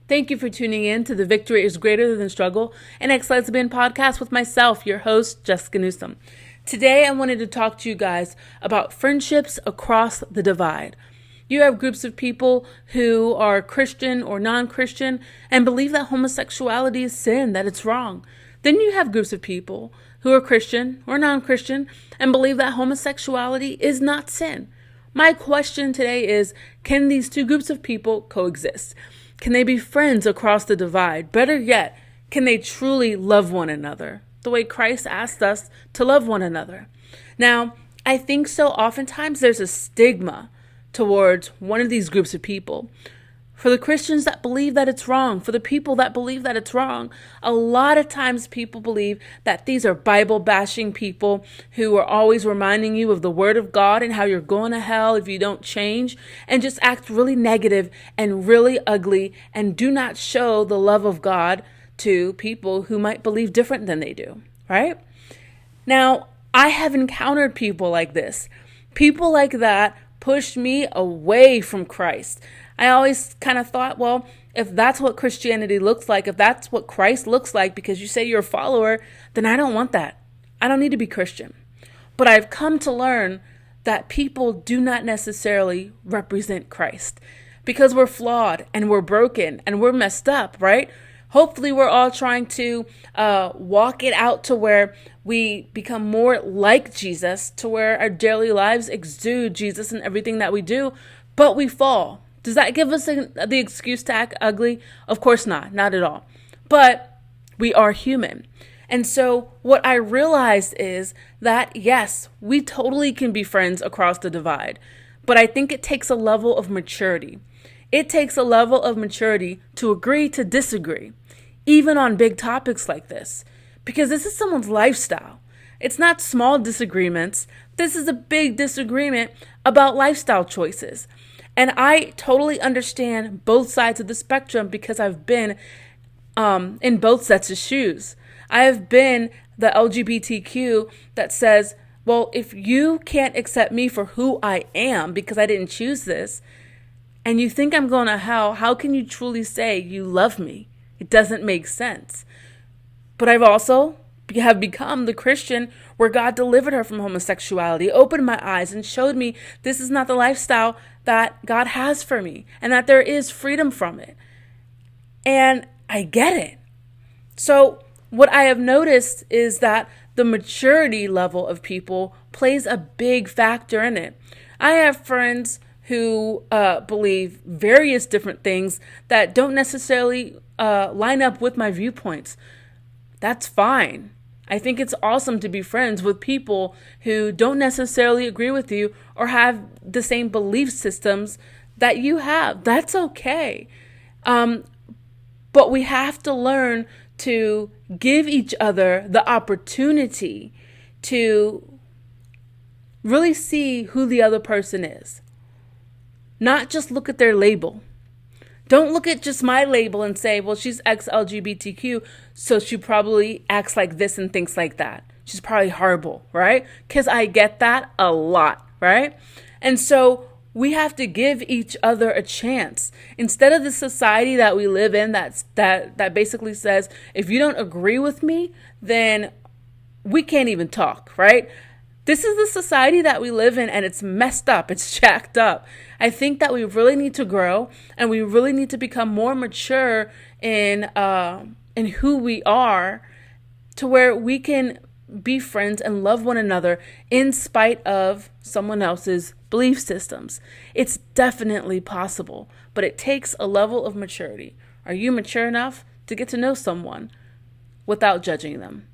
Thank you for tuning in to the Victory is Greater Than Struggle, an ex-lesbian podcast with myself, your host, Jessica Newsom. Today, I wanted to talk to you guys about friendships across the divide. You have groups of people who are Christian or non-Christian and believe that homosexuality is sin, that it's wrong. Then you have groups of people who are Christian or non-Christian and believe that homosexuality is not sin. My question today is, can these two groups of people coexist? Can they be friends across the divide? Better yet, can they truly love one another the way Christ asked us to love one another? Now, I think so oftentimes there's a stigma towards one of these groups of people. For the Christians that believe that it's wrong, for the people that believe that it's wrong, a lot of times people believe that these are Bible bashing people who are always reminding you of the word of God and how you're going to hell if you don't change, and just act really negative and really ugly and do not show the love of God to people who might believe different than they do, right? Now, I have encountered people like this. People like that pushed me away from Christ. I always kind of thought, well, if that's what Christianity looks like, if that's what Christ looks like, because you say you're a follower, then I don't want that. I don't need to be Christian. But I've come to learn that people do not necessarily represent Christ because we're flawed and we're broken and we're messed up, right? Hopefully we're all trying to walk it out to where we become more like Jesus, to where our daily lives exude Jesus in everything that we do, but we fall. Does that give us the excuse to act ugly? Of course not at all. But we are human. And so what I realized is that, yes, we totally can be friends across the divide. But I think it takes a level of maturity. It takes a level of maturity to agree to disagree, even on big topics like this, because this is someone's lifestyle. It's not small disagreements. This is a big disagreement about lifestyle choices. And I totally understand both sides of the spectrum because I've been in both sets of shoes. I have been the LGBTQ that says, well, if you can't accept me for who I am because I didn't choose this, and you think I'm going to hell, how can you truly say you love me? It doesn't make sense. But I've also have become the Christian where God delivered her from homosexuality, opened my eyes and showed me this is not the lifestyle that God has for me and that there is freedom from it. And I get it. So what I have noticed is that the maturity level of people plays a big factor in it. I have friends who believe various different things that don't necessarily line up with my viewpoints. That's fine. I think it's awesome to be friends with people who don't necessarily agree with you or have the same belief systems that you have. That's okay. But we have to learn to give each other the opportunity to really see who the other person is. Not just look at their label. Don't look at just my label and say, well, she's ex-LGBTQ, so she probably acts like this and thinks like that. She's probably horrible, right? Because I get that a lot, right? And so we have to give each other a chance. Instead of the society that we live in that basically says, if you don't agree with me, then we can't even talk, right? This is the society that we live in, and it's messed up. It's jacked up. I think that we really need to grow, and we really need to become more mature in who we are, to where we can be friends and love one another in spite of someone else's belief systems. It's definitely possible, but it takes a level of maturity. Are you mature enough to get to know someone without judging them?